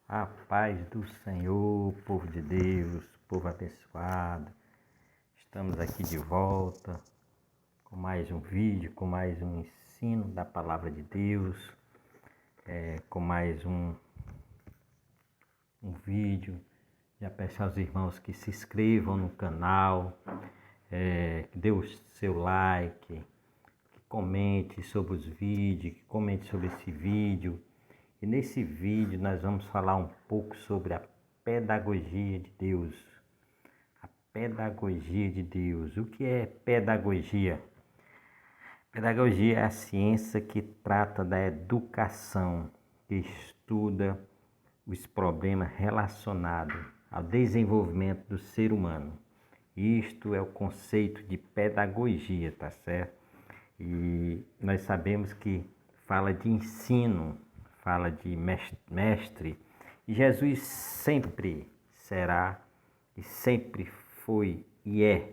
A paz do Senhor, povo de Deus, povo abençoado. Estamos aqui de volta com mais um vídeo, com mais um ensino da palavra de Deus, com mais um vídeo. Já peço aos irmãos que se inscrevam no canal, que dê o seu like, que comente sobre os vídeos, que comente sobre esse vídeo. E nesse vídeo nós vamos falar um pouco sobre a pedagogia de Deus. A pedagogia de Deus. O que é pedagogia? Pedagogia é a ciência que trata da educação, que estuda os problemas relacionados ao desenvolvimento do ser humano. Isto é o conceito de pedagogia, tá certo? E nós sabemos que fala de ensino, fala de mestre, e Jesus sempre será e sempre foi e é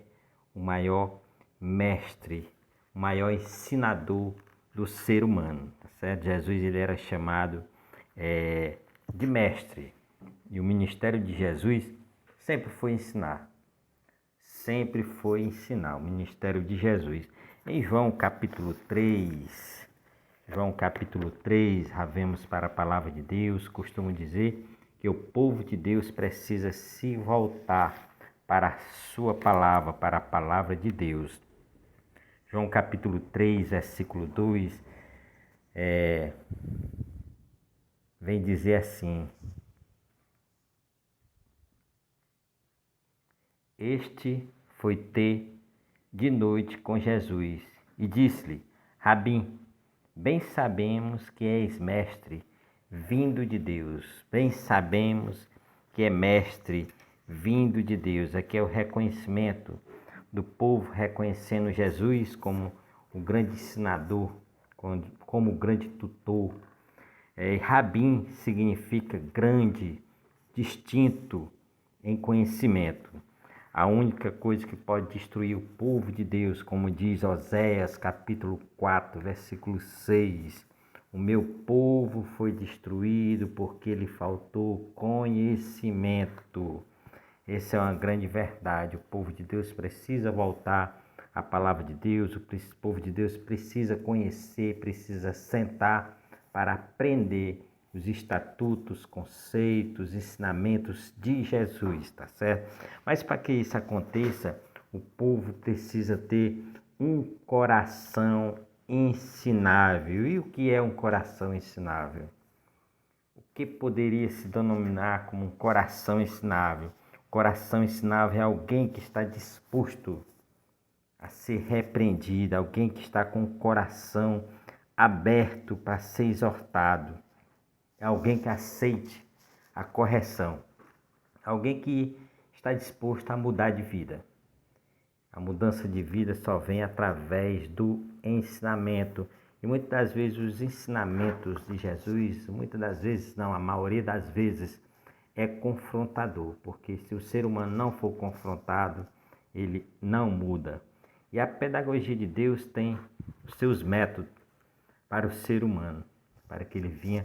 o maior mestre, o maior ensinador do ser humano, tá certo? Jesus ele era chamado de mestre, e o ministério de Jesus sempre foi ensinar, o ministério de Jesus. Em João capítulo 3, já vemos para a palavra de Deus. Costumo dizer que o povo de Deus precisa se voltar para a sua palavra, para a palavra de Deus. João capítulo 3, versículo 2, vem dizer assim: Este foi ter de noite com Jesus e disse-lhe: Rabim, bem sabemos que és mestre vindo de Deus. Bem sabemos que é mestre vindo de Deus. Aqui é o reconhecimento do povo reconhecendo Jesus como o grande ensinador, como o grande tutor. Rabim significa grande, distinto em conhecimento. A única coisa que pode destruir o povo de Deus, como diz Oséias capítulo 4, versículo 6, o meu povo foi destruído porque lhe faltou conhecimento. Essa é uma grande verdade. O povo de Deus precisa voltar à palavra de Deus, o povo de Deus precisa conhecer, precisa sentar para aprender os estatutos, conceitos, ensinamentos de Jesus, tá certo? Mas para que isso aconteça, o povo precisa ter um coração ensinável. E o que é um coração ensinável? O que poderia se denominar como um coração ensinável? Coração ensinável é alguém que está disposto a ser repreendido, alguém que está com o coração aberto para ser exortado. É alguém que aceite a correção, alguém que está disposto a mudar de vida. A mudança de vida só vem através do ensinamento. E muitas das vezes os ensinamentos de Jesus, muitas das vezes não, a maioria das vezes é confrontador, porque se o ser humano não for confrontado, ele não muda. E a pedagogia de Deus tem os seus métodos para o ser humano, para que ele venha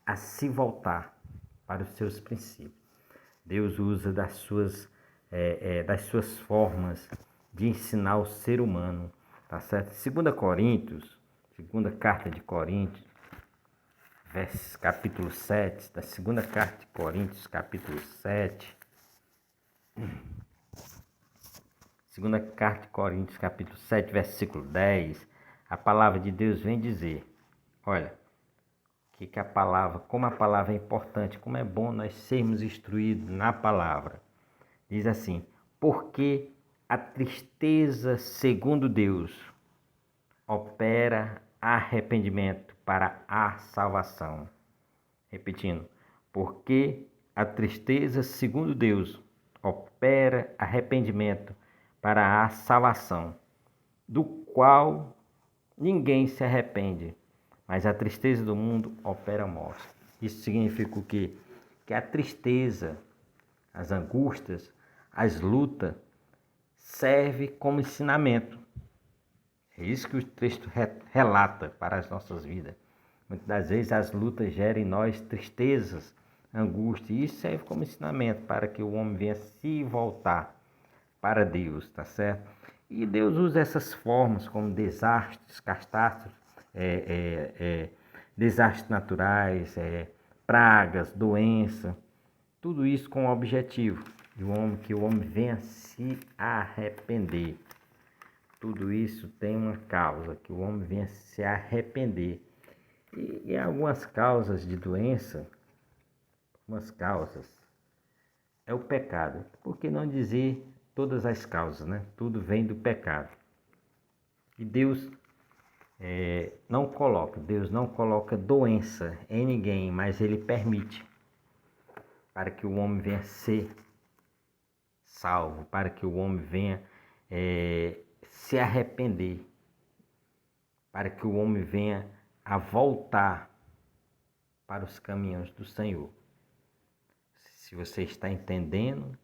a se voltar para os seus princípios. Deus usa das suas formas de ensinar o ser humano, tá certo? Segunda carta de Coríntios, capítulo 7, da segunda carta de Coríntios, capítulo 7, segunda carta de Coríntios, capítulo 7, versículo 10, a palavra de Deus vem dizer, olha, que a palavra, como a palavra é importante, como é bom nós sermos instruídos na palavra. Diz assim: porque a tristeza, segundo Deus, opera arrependimento para a salvação. Repetindo, porque a tristeza, segundo Deus, opera arrependimento para a salvação, do qual ninguém se arrepende, mas a tristeza do mundo opera a morte. Isso significa o quê? Que a tristeza, as angústias, as lutas, serve como ensinamento. É isso que o texto relata para as nossas vidas. Muitas das vezes as lutas geram em nós tristezas, angústia. E isso serve como ensinamento para que o homem venha se voltar para Deus, tá certo? E Deus usa essas formas como desastres, catástrofes, desastres naturais, pragas, doença, tudo isso com o objetivo de que o homem venha se arrepender. Tudo isso tem uma causa, que o homem venha se arrepender. E algumas causas de doença, algumas causas, é o pecado. Por que não dizer todas as causas, né? Tudo vem do pecado. E Deus Deus não coloca doença em ninguém, mas Ele permite para que o homem venha ser salvo, para que o homem venha se arrepender, para que o homem venha a voltar para os caminhos do Senhor. Se você está entendendo,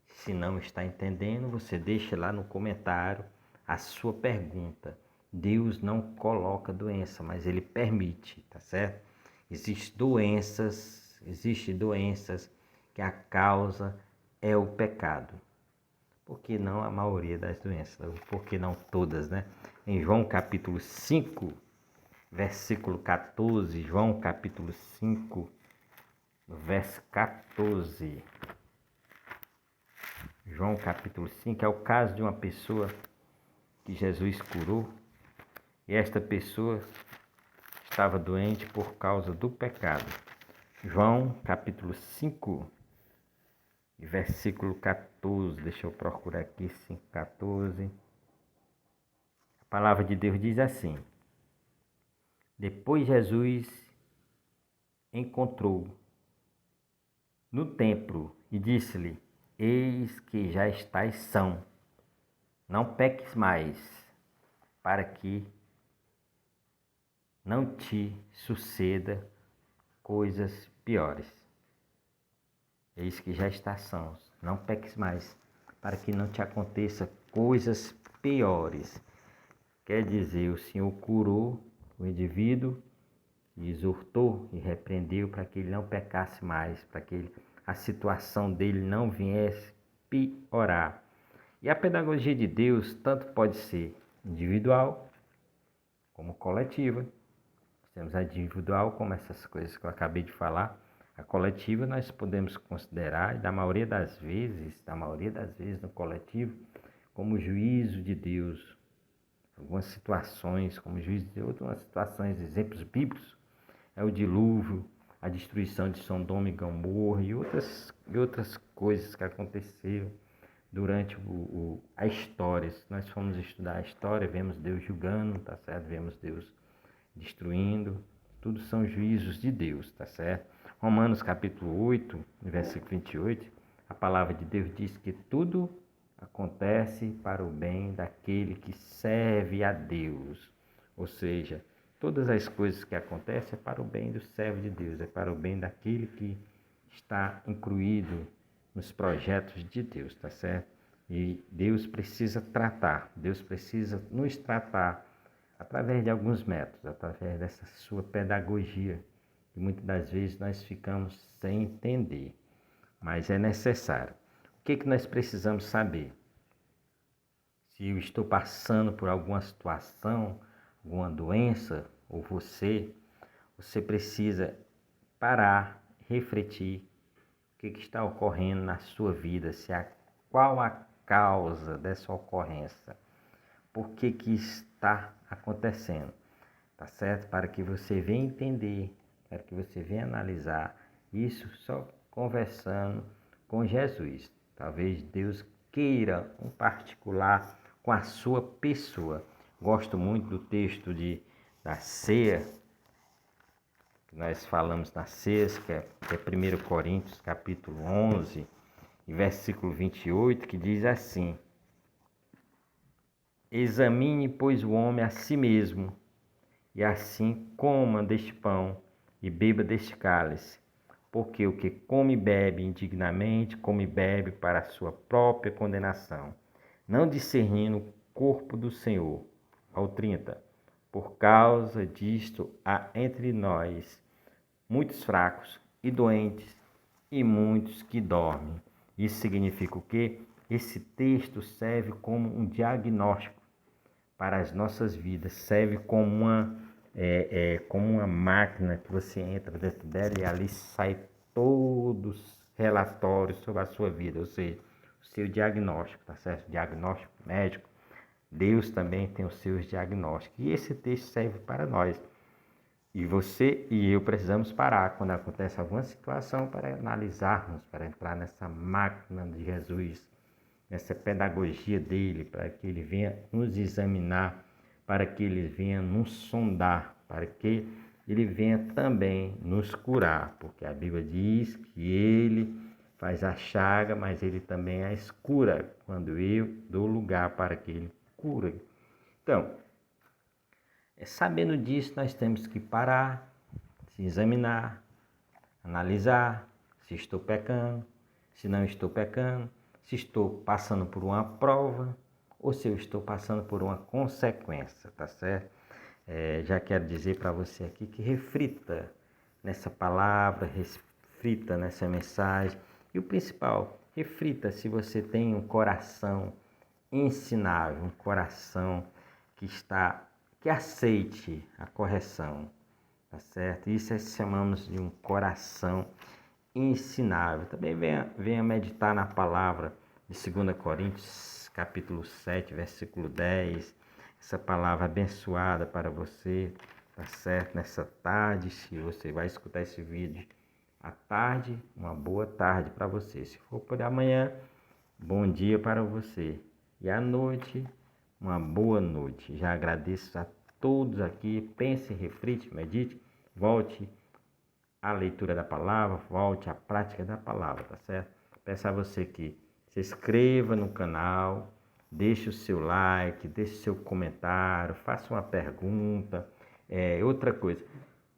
se não está entendendo, você deixa lá no comentário a sua pergunta. Deus não coloca doença, mas Ele permite, tá certo? Existem doenças que a causa é o pecado. Por que não a maioria das doenças? Por que não todas, né? Em João capítulo 5, versículo 14, João capítulo 5, verso 14. João capítulo 5 é o caso de uma pessoa que Jesus curou. E esta pessoa estava doente por causa do pecado. João capítulo 5, versículo 14. Deixa eu procurar aqui, 5:14. A palavra de Deus diz assim: Depois Jesus encontrou no templo e disse-lhe: Eis que já estás são, não peques mais, para que não te suceda coisas piores. Eis que já estás são, não peques mais, para que não te aconteça coisas piores. Quer dizer, o Senhor curou o indivíduo, e exortou e repreendeu para que ele não pecasse mais, para que a situação dele não viesse piorar. E a pedagogia de Deus tanto pode ser individual como coletiva. Nós temos a individual, como essas coisas que eu acabei de falar. A coletiva nós podemos considerar, e da maioria das vezes no coletivo, como juízo de Deus. Algumas situações, como juízo de Deus, outras situações, exemplos bíblicos, é o dilúvio, a destruição de Sodoma e Gomorra e outras coisas que aconteceram durante a história. Se nós formos estudar a história, vemos Deus julgando, tá certo? Vemos Deus destruindo. Tudo são juízos de Deus, tá certo? Romanos capítulo 8, versículo 28, a palavra de Deus diz que tudo acontece para o bem daquele que serve a Deus. Ou seja, todas as coisas que acontecem é para o bem do servo de Deus, é para o bem daquele que está incluído nos projetos de Deus, tá certo? E Deus precisa nos tratar através de alguns métodos, através dessa sua pedagogia, que muitas das vezes nós ficamos sem entender, mas é necessário. O que nós precisamos saber? Se eu estou passando por alguma situação, alguma doença, ou você precisa parar, refletir o que está ocorrendo na sua vida, qual a causa dessa ocorrência, por que está acontecendo, tá certo? Para que você venha entender, para que você venha analisar isso só conversando com Jesus. Talvez Deus queira um particular com a sua pessoa. Gosto muito do texto da ceia, que nós falamos na ceia, que é 1 Coríntios capítulo 11, e versículo 28, que diz assim: Examine, pois, o homem a si mesmo, e assim coma deste pão e beba deste cálice. Porque o que come e bebe indignamente, come e bebe para a sua própria condenação, não discernindo o corpo do Senhor. Ao 30. Por causa disto há entre nós muitos fracos e doentes, e muitos que dormem. Isso significa o quê? Esse texto serve como um diagnóstico para as nossas vidas, serve como uma máquina que você entra dentro dela e ali sai todos os relatórios sobre a sua vida, ou seja, o seu diagnóstico, tá certo? Diagnóstico médico. Deus também tem os seus diagnósticos. E esse texto serve para nós. E você e eu precisamos parar quando acontece alguma situação para analisarmos, para entrar nessa máquina de Jesus, nessa pedagogia dele, para que ele venha nos examinar, para que ele venha nos sondar, para que ele venha também nos curar, porque a Bíblia diz que ele faz a chaga, mas ele também as cura, quando eu dou lugar para que ele cure. Então, sabendo disso, nós temos que parar, se examinar, analisar se estou pecando, se não estou pecando, se estou passando por uma prova ou se eu estou passando por uma consequência, tá certo? Já quero dizer para você aqui que reflita nessa palavra, reflita nessa mensagem e o principal, reflita se você tem um coração ensinável, um coração que aceite a correção, tá certo? Isso chamamos de um coração ensinável. Também venha meditar na palavra de 2 Coríntios, capítulo 7, versículo 10. Essa palavra abençoada para você, tá certo? Nessa tarde, se você vai escutar esse vídeo à tarde, uma boa tarde para você. Se for por amanhã, bom dia para você. E à noite, uma boa noite. Já agradeço a todos aqui. Pense, reflite, medite, volte à leitura da palavra, volte à prática da palavra, tá certo? Peço a você que se inscreva no canal, deixe o seu like, deixe o seu comentário, faça uma pergunta. Outra coisa,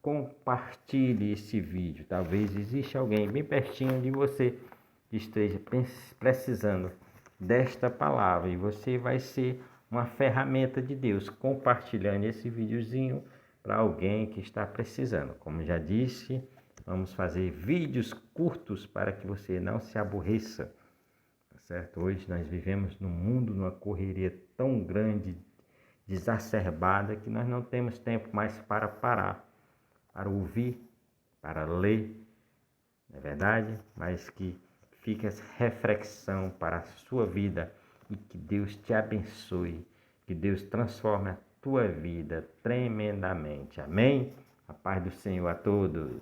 compartilhe esse vídeo. Talvez exista alguém bem pertinho de você que esteja precisando desta palavra e você vai ser uma ferramenta de Deus compartilhando esse videozinho para alguém que está precisando. Como já disse, vamos fazer vídeos curtos para que você não se aborreça, tá certo? Hoje nós vivemos num mundo, numa correria tão grande, exacerbada, que nós não temos tempo mais para parar, para ouvir, para ler, não é verdade? Mas que fique essa reflexão para a sua vida e que Deus te abençoe, que Deus transforme a tua vida tremendamente. Amém? A paz do Senhor a todos.